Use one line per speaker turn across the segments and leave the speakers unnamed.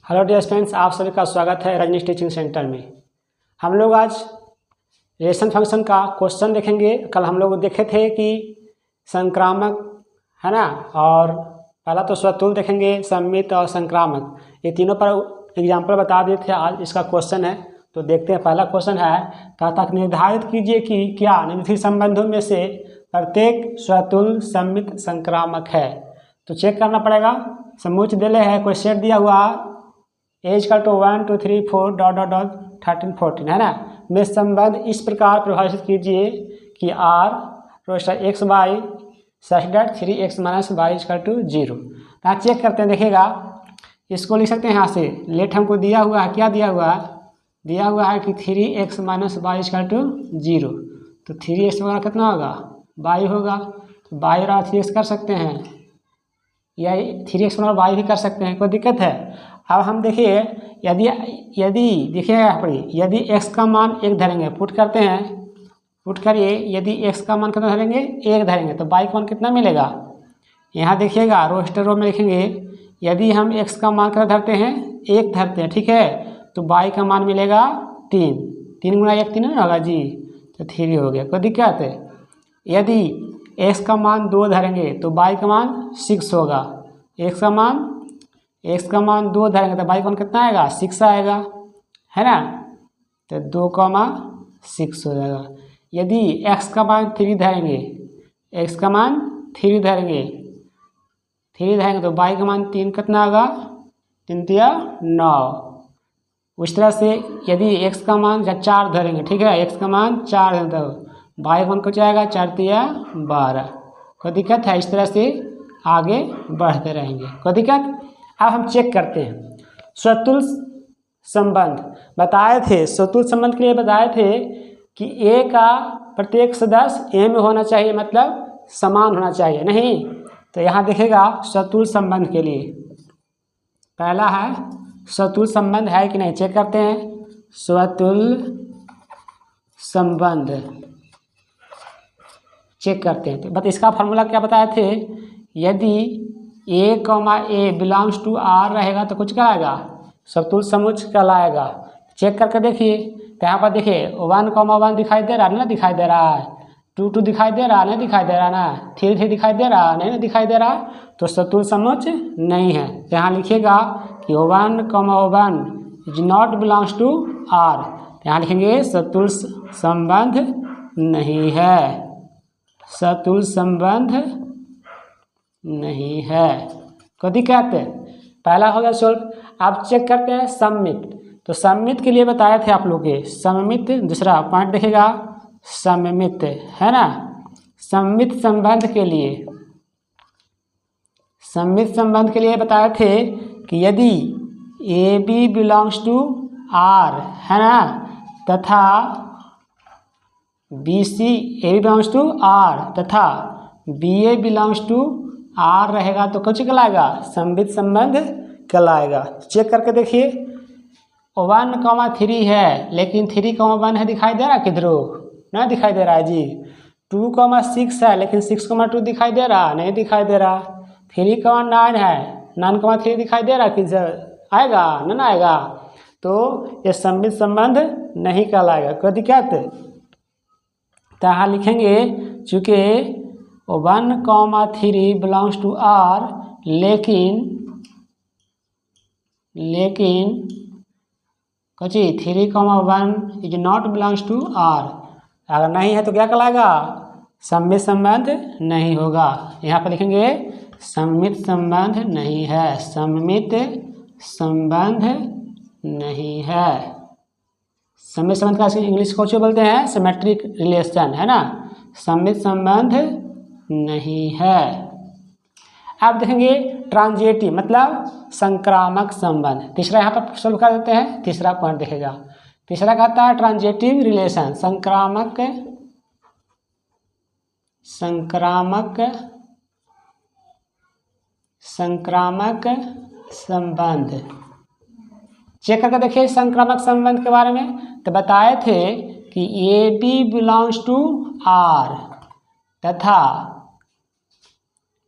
Hello dear friends, आप सभी का स्वागत है रजनीश टीचिंग सेंटर में। हम लोग आज रिलेशन फंक्शन का क्वेश्चन देखेंगे। कल हम लोग देखे थे कि संक्रामक है ना, और पहला तो स्वतुल्य देखेंगे, सम्मित और संक्रामक, ये तीनों पर एग्जाम्पल बता दिए थे। आज इसका क्वेश्चन है तो देखते हैं। पहला क्वेश्चन है, कहता है निर्धारित कीजिए कि क्या निम्नलिखित संबंधों में से प्रत्येक स्वतुल्य सम्मित संक्रामक है। तो चेक करना पड़ेगा। समूच दिले है, कोई सेट दिया हुआ एज का 1 2 3 4 डॉट डॉट डॉट 13 14 है ना, में संबंध इस प्रकार परिभाषित कीजिए कि आर रोस्टर X Y such that 3x minus Y equal to 0। यहाँ चेक करते हैं, देखिएगा इसको लिख सकते हैं यहाँ से। लेट हमको दिया हुआ है, क्या दिया हुआ है? दिया हुआ है कि 3x minus Y equal to 0। तो 3x वगैरह कितना होगा? वाई होगा। तो वाई और 3x कर सकते हैं, या 3x और वाई भी कर सकते हैं, कोई दिक्कत है? अब हम देखिए, यदि देखिए यहाँ पर, यदि x का मान 1 धरेंगे, पुट करते हैं, पुट करिए। यदि x का मान कितना धरेंगे? 1 धरेंगे तो y का मान कितना मिलेगा? यहाँ देखिएगा रोस्टर रो में लिखेंगे, यदि हम x का मान कितना धरते हैं? 1 धरते हैं, ठीक है, तो y का मान मिलेगा 3। 3 गुना 1 3 नहीं होगा जी, तो 3 हो गया, कोई दिक्कत है? यदि x का मान 2 धरेंगे तो y का मान 6 होगा। x का मान 2 धरेंगे तो y का मान कितना आएगा? 6 आएगा, है ना, तो 2,6 हो जाएगा। यदि x का मान 3 धरेंगे, x का मान 3 धरेंगे तो y का मान 3 कितना होगा? 3 तिया 9। उस तरह से यदि x का मान 4 धरेंगे, ठीक है, x का मान 4 धरेंगे तो y का मान कुछ आएगा? 4 तिया 12। कोई दिक्कत है? इस तरह से आगे बढ़ते रहेंगे, कोई दिक्कत? अब हम चेक करते हैं। स्वतुल्य संबंध बताए थे, स्वतुल्य संबंध के लिए बताए थे कि ए का प्रत्येक सदस्य ए में होना चाहिए, मतलब समान होना चाहिए, नहीं? तो यहाँ देखेगा स्वतुल्य संबंध के लिए पहला है, स्वतुल्य संबंध है कि नहीं, चेक करते हैं। स्वतुल्य संबंध चेक करते हैं। तो बस इसका फॉर्मूला क्या बताए थे? यदि ए बिलोंग्स टू आर रहेगा तो कुछ कहलाएगा? स्वतुल्य समुच्च कहलाएगा। चेक करके देखिए, तो यहाँ पर देखिए 1,1 दिखाई दे रहा है ना, दिखाई दे रहा है। 2 2 दिखाई दे रहा है, नहीं दिखाई दे रहा ना। 3 3 दिखाई दे रहा है, नहीं दिखाई दे रहा, तो स्वतुल्य समुच्च नहीं है। यहाँ लिखिएगा कि 1,1 is not belongs to R. यहाँ लिखेंगे स्वतुल्य संबंध नहीं है, स्वतुल्य संबंध नहीं है, कोई दिक्कत? पहला हो गया सोल्व। आप चेक करते हैं सम्मित। तो सम्मित के लिए बताए थे आप लोग के, सम्मित दूसरा पॉइंट देखेगा, सम्मित है ना। सम्मित संबंध के लिए, सम्मित संबंध के लिए बताए थे कि यदि A B belongs to R है ना, तथा B C A B belongs to R तथा B A belongs to R रहेगा तो कुछ कहलाएगा? सम्मित संबंध कहलाएगा। चेक करके देखिए, 1,3 है, लेकिन 3,1 है, दिखाई दे रहा है किधरों? ना दिखाई दे रहा है जी। 2,6 है, लेकिन 6,2 दिखाई दे रहा, नहीं दिखाई दे रहा। 3,9 है, 9,3 दिखाई दे रहा, किधर आएगा? ना आएगा, तो ये सम्मित संबंध नहीं कहलाएगा, कोई दिक्कत? तो यहाँ लिखेंगे चूँकि 1,3 बिलोंग्स टू आर, लेकिन कची 3,1 is not belongs to R. अगर नहीं है तो क्या कहलाएगा? सम्मित संबंध नहीं होगा। यहाँ पर लिखेंगे सम्मित संबंध नहीं है, सम्मित संबंध नहीं है। सम्मित संबंध का इंग्लिश को जो बोलते हैं सिमेट्रिक रिलेशन, है ना। सम्मित संबंध नहीं है। अब देखेंगे ट्रांजिटिव मतलब संक्रामक संबंध। तीसरा यहाँ पर सोल्व कर देते हैं। तीसरा पॉइंट देखेगा, तीसरा कहता है ट्रांजिटिव रिलेशन, संक्रामक संबंध। चेक करके देखिए संक्रामक संबंध के बारे में। तो बताए थे कि A B belongs to R तथा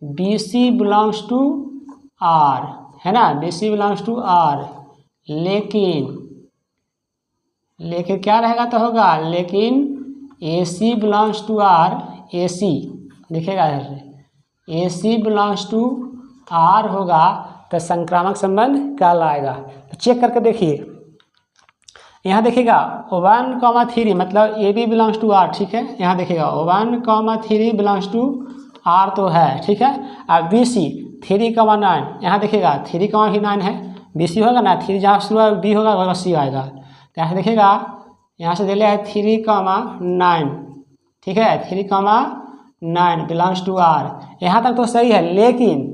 B C belongs to R, है ना, B C belongs to R, लेकिन क्या रहेगा तो होगा लेकिन AC belongs to R, AC लिखेगा AC बिलोंग्स टू R होगा तो संक्रामक संबंध कहलाएगा। तो चेक करके देखिए, यहाँ देखिएगा 1,3 मतलब AB बिलोंग्स टू R, ठीक है। यहाँ देखिएगा 1,3 बिलोंग्स टू R तो है, ठीक है। अब BC 3,9 यहाँ देखिएगा 3,9 है, BC होगा ना, 3 जहाँ शुरू होगा B होगा वहाँ C आएगा। तो यहाँ से देखिएगा, यहाँ से दे लिया है 3,9, ठीक है, 3,9 बिलोंग्स टू R। यहाँ तक तो सही है, लेकिन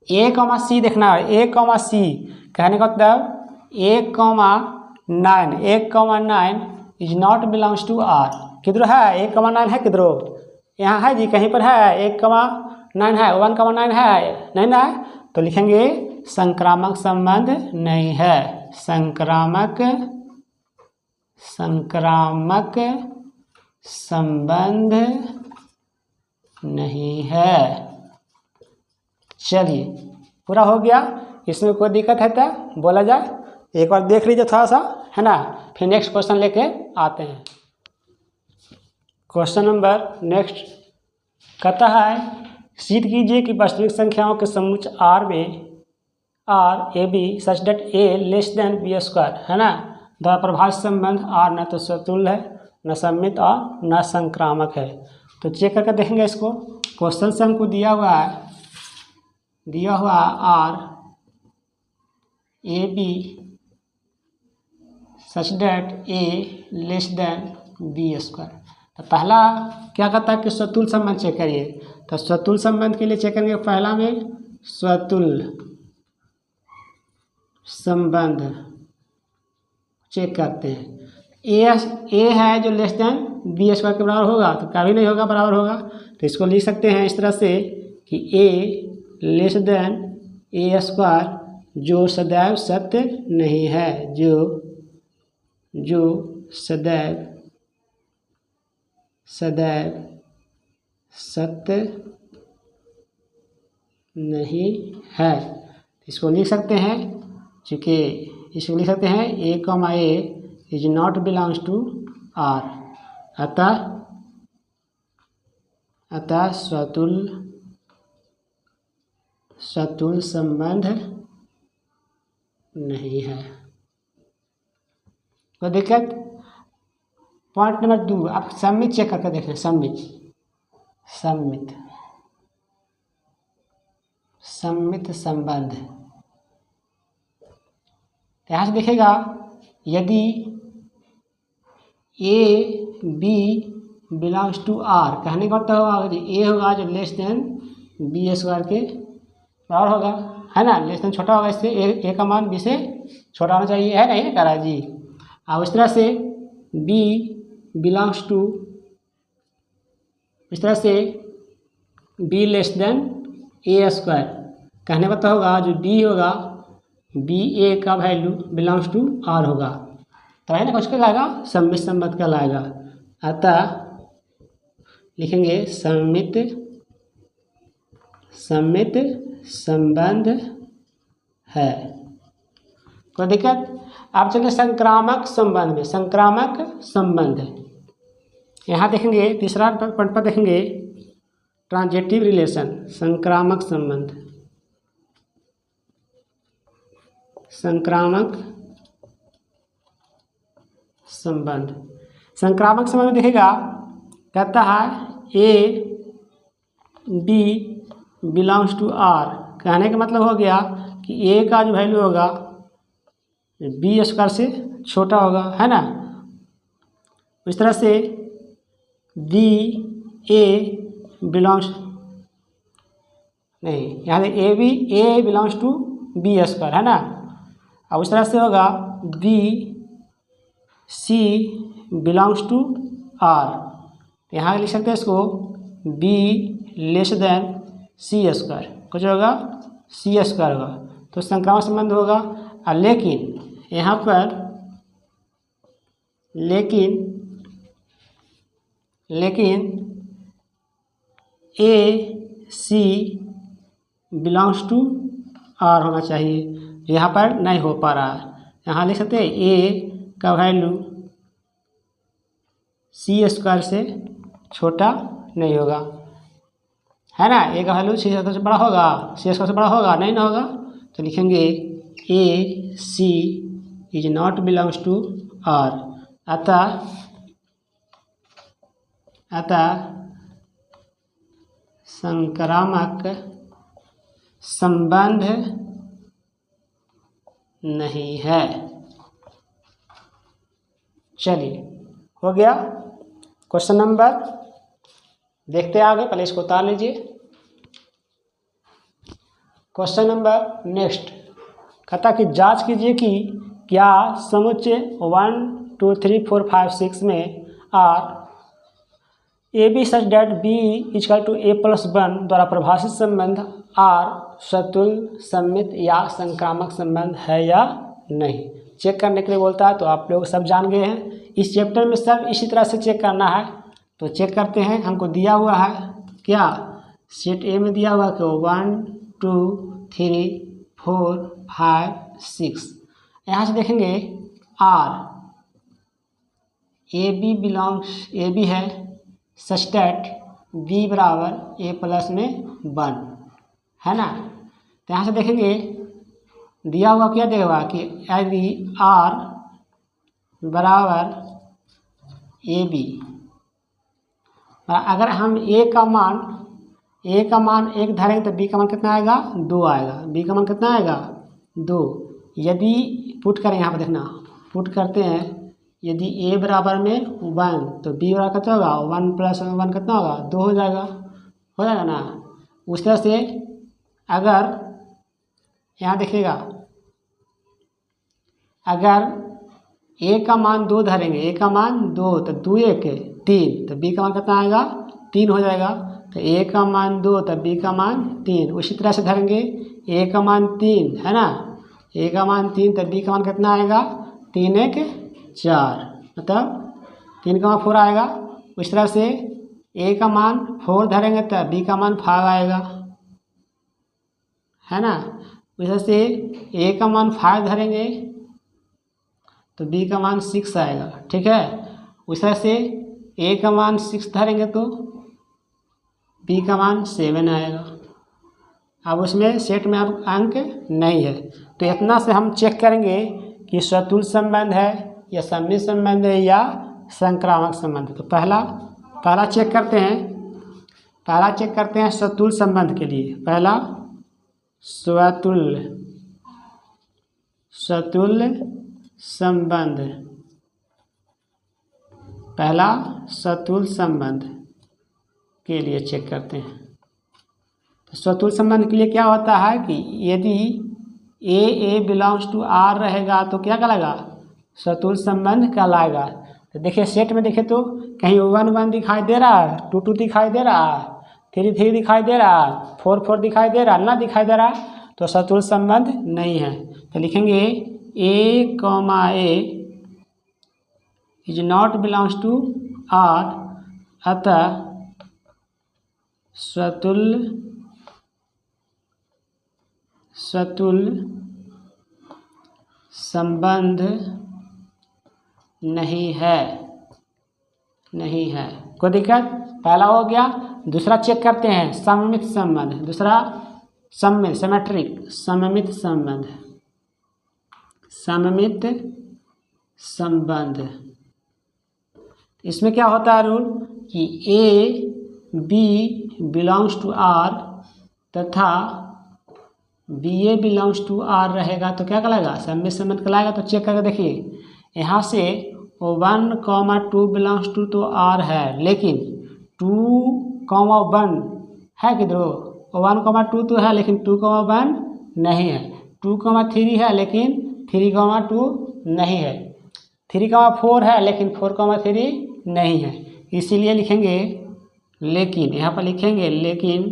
A,C देखना है। A,C कहने का मतलब 1,9 is not belongs to R। किधर है 1,9 है, किधर यहाँ है जी, कहीं पर है 1,9 है, 1,9 है नहीं ना, तो लिखेंगे संक्रामक संबंध नहीं है, संक्रामक संबंध नहीं है। चलिए पूरा हो गया, इसमें कोई दिक्कत है तो बोला जाए, एक बार देख लीजिए थोड़ा सा, है ना, फिर नेक्स्ट क्वेश्चन लेके आते हैं। क्वेश्चन नंबर नेक्स्ट कहता है, सिद्ध कीजिए कि वास्तविक संख्याओं के समुच्चय R में AB such that A less than B square, है ना, द्वारा परिभाषित संबंध R न तो स्वतुल्य है, न सममित और न संक्रामक है। तो चेक करके देखेंगे इसको। क्वेश्चन से हमको दिया हुआ R AB such that A less than B square. तो पहला क्या कहता है कि स्वतुल्य संबंध चेक करिए। तो स्वतुल्य संबंध के लिए चेक करेंगे, पहला में स्वतुल्य संबंध चेक करते हैं। ए है जो लेस देन B स्क्वायर के बराबर होगा, तो कभी नहीं होगा, बराबर होगा। तो इसको लिख सकते हैं इस तरह से कि A less then A square, जो सदैव सत्य नहीं है, जो सदैव सत्य नहीं है। इसको लिख सकते हैं, चूँकि इसको लिख सकते हैं A, is not belongs to R, अतः स्वतुल्य संबंध नहीं है। कोई दिक्कत? पॉइंट नंबर 2, आप सममित चेक करके देखें, सममित संबंध। यहाँ से देखिएगा, यदि A B belongs to R, कहने का मतलब होगा A होगा जो लेस देन B स्क्वायर के बराबर होगा, है ना, लेस देन छोटा होगा, इससे A का मान B से छोटा होना चाहिए, है नहीं कह रहा है जी। अब इस तरह से B बिलोंग्स टू, इस तरह से B less then A square, कहने का मतलब होगा जो B होगा BA का वैल्यू बिलोंग्स टू R होगा, तो है ना, कुछ कहलाएगा सममित संबंध कहलाएगा। अतः लिखेंगे सममित संबंध है। कोई दिक्कत? आप चलिए संक्रामक संबंध में, संक्रामक संबंध यहाँ देखेंगे, तीसरा पॉइंट पर देखेंगे ट्रांजिटिव रिलेशन, संक्रामक संबंध, संक्रामक संबंध देखेगा, कहता है A B belongs to R, कहने का मतलब हो गया कि A का जो वैल्यू होगा B स्क्वायर से छोटा होगा, है ना। इस तरह से B A बिलोंग्स नहीं, यहाँ A belongs to B square, है ना। अब उस तरह से होगा B C belongs to R, तो यहाँ लिख सकते हैं इसको B less than C square, कुछ होगा C स्क्वायर होगा, तो संक्रामक संबंध होगा। लेकिन यहाँ पर लेकिन A C belongs to R होना चाहिए, यहाँ पर नहीं हो पा रहा है। यहाँ लिख सकते हैं ए का वैल्यू सी स्क्वायर से छोटा नहीं होगा, है ना। ए का वैल्यू सी स्क्वायर से बड़ा होगा, सी स्क्वायर से बड़ा होगा नहीं ना होगा, तो लिखेंगे A C is not belongs to R. अतः संक्रामक संबंध नहीं है। चलिए हो गया क्वेश्चन नंबर, देखते हैं आगे, पहले इसको उतार लीजिए। क्वेश्चन नंबर नेक्स्ट कहता कि जांच कीजिए कि क्या समुच्चय 1 2 3 4 5 6 में R A B such that B equal to A plus 1 द्वारा परिभाषित संबंध आर सतुल्य सममित या संक्रामक संबंध है या नहीं। चेक करने के लिए बोलता है, तो आप लोग सब जान गए हैं, इस चैप्टर में सब इसी तरह से चेक करना है। तो चेक करते हैं, हमको दिया हुआ है क्या, सेट ए में दिया हुआ कि 1 2 3 4 5 6। यहाँ से देखेंगे R A B belongs, A B है सच दैट बी बराबर ए प्लस में 1, है ना। तो यहाँ से देखेंगे दिया हुआ क्या देगा कि यदि आर बराबर ए बी, अगर हम ए का मान 1 धरेंगे तो बी का मान कितना आएगा, 2 आएगा। बी का मान कितना आएगा, 2। यदि पुट करें, यहाँ पर देखना पुट करते हैं, यदि ए बराबर में 1 तो बी बराबर कितना होगा, 1 प्लस 1 कितना होगा, 2 हो जाएगा ना। उस तरह से अगर यहाँ देखिएगा, अगर ए का मान 2 धरेंगे, ए का मान 2 तो 2 1 3, तो बी का मान कितना आएगा, 3 हो जाएगा। तो ए का मान 2 तो बी का मान 3। उसी तरह से धरेंगे ए का मान 3, है ना, ए का मान 3 तो बी का मान कितना आएगा, 3 1 4, मतलब 3 का मान 4 आएगा। उस तरह से ए का मान 4 धरेंगे तो बी का मान 5 आएगा, है ना। उस तरह से ए का मान 5 धरेंगे तो बी का मान 6 आएगा, ठीक है। उस तरह से ए का मान 6 धरेंगे तो बी का मान 7 आएगा। अब उसमें सेट में अब अंक नहीं है, तो इतना से हम चेक करेंगे कि सतुल्य संबंध है या सममित संबंध है या संक्रामक संबंध है। तो पहला चेक करते हैं सतुल्य संबंध के लिए। पहला सतुल्य संबंध, पहला सतुल्य संबंध के लिए चेक करते हैं। तो सतुल्य संबंध के लिए क्या होता है कि यदि ए बिलोंग्स टू आर रहेगा तो क्या कहलाएगा, सतुल्य संबंध कहलाएगा। तो देखिए सेट में देखिए तो कहीं 1 1 दिखाई दे रहा है, 2 2 दिखाई दे रहा है, 3 3 दिखाई दे रहा है, 4 4 दिखाई दे रहा है, ना दिखाई दे रहा है, तो सतुल्य संबंध नहीं है। तो लिखेंगे A is not belongs to R, अतः सतुल्य संबंध नहीं है। कोई दिक्कत, पहला हो गया। दूसरा चेक करते हैं सममित संबंध, दूसरा सममित संबंध। इसमें क्या होता है रूल कि A B belongs to R तथा B A belongs to R रहेगा तो क्या कहलाएगा, सममित संबंध कहलाएगा। तो चेक करके देखिए, यहाँ से 1 2 बिलोंग्स टू तो आर है, लेकिन 2 1 है किधर, 1 2 तो है लेकिन 2 1 नहीं है, 2 3 है लेकिन 3 2 नहीं है, 3 4 है लेकिन 4 3 नहीं है। इसीलिए लिखेंगे लेकिन, यहाँ पर लिखेंगे लेकिन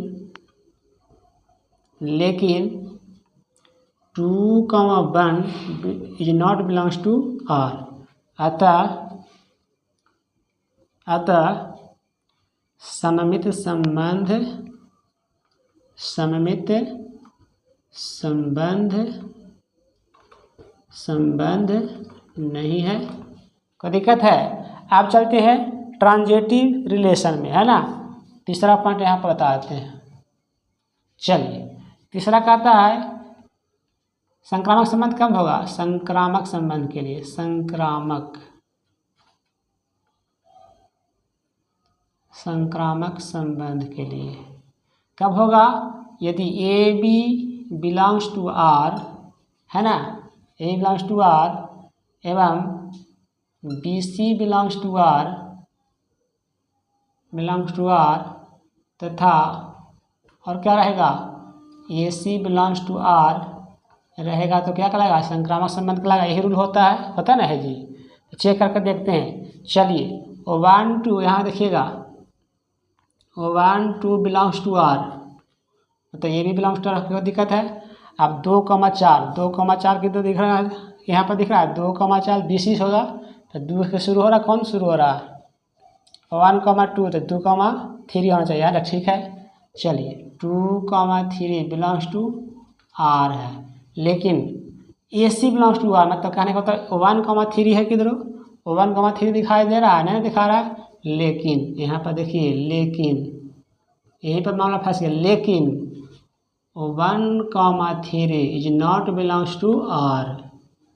2 1 is not belongs to R, अतः सममित संबंध नहीं है। कोई दिक्कत है? अब चलते हैं ट्रांजिटिव रिलेशन में, है ना। तीसरा पॉइंट यहाँ पर बताते हैं। चलिए, तीसरा कहता है संक्रामक संबंध कब होगा? संक्रामक संबंध के लिए संक्रामक संबंध के लिए कब होगा? यदि A B belongs to R, है ना, ए बिलोंग्स टू आर एवं B C belongs to R तथा और क्या रहेगा? A C belongs to R रहेगा तो क्या कहलाएगा? संक्रामक संबंध कहलाएगा। यही रूल होता है ना है जी। तो चेक करके देखते हैं। चलिए, 1 2 यहाँ देखिएगा, 1 2 बिलोंग्स टू आर, तो ये भी बिलोंग्स टू आर, कोई दिक्कत है? अब 2,4 की तो दिख रहा है, यहाँ पर दिख रहा है 2,4 BC होगा, तो 2 से शुरू हो रहा, कौन शुरू हो रहा है? 1,2 तो 2,3 होना चाहिए, है, ठीक है। चलिए, 2,3 बिलोंग्स टू आर है, लेकिन ए सी बिलोंग्स टू आर, मतलब कहने का मतलब 1,3 है, किधर 1,3 दिखाई दे रहा है? नहीं दिखा रहा है। लेकिन यहाँ पर देखिए, लेकिन यहीं पर मामला फंस गया। लेकिन 1,3 is not belongs to R,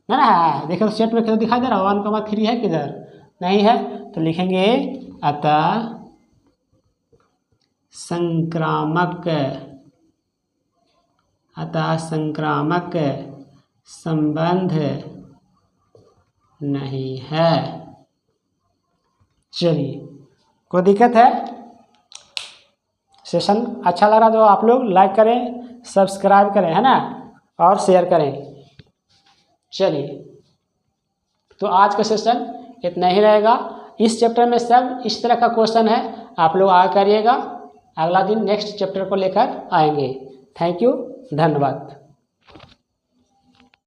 ना है। देखो सेट में किधर दिखाई दे रहा है? 1,3 है, किधर नहीं है, तो लिखेंगे अतः संक्रामक संबंध नहीं है। चलिए, कोई दिक्कत है? सेशन अच्छा लग रहा तो आप लोग लाइक करें, सब्सक्राइब करें, है ना, और शेयर करें। चलिए, तो आज का सेशन इतना ही रहेगा। इस चैप्टर में सब इस तरह का क्वेश्चन है, आप लोग आगे करिएगा। अगला दिन नेक्स्ट चैप्टर को लेकर आएंगे। थैंक यू, धन्यवाद।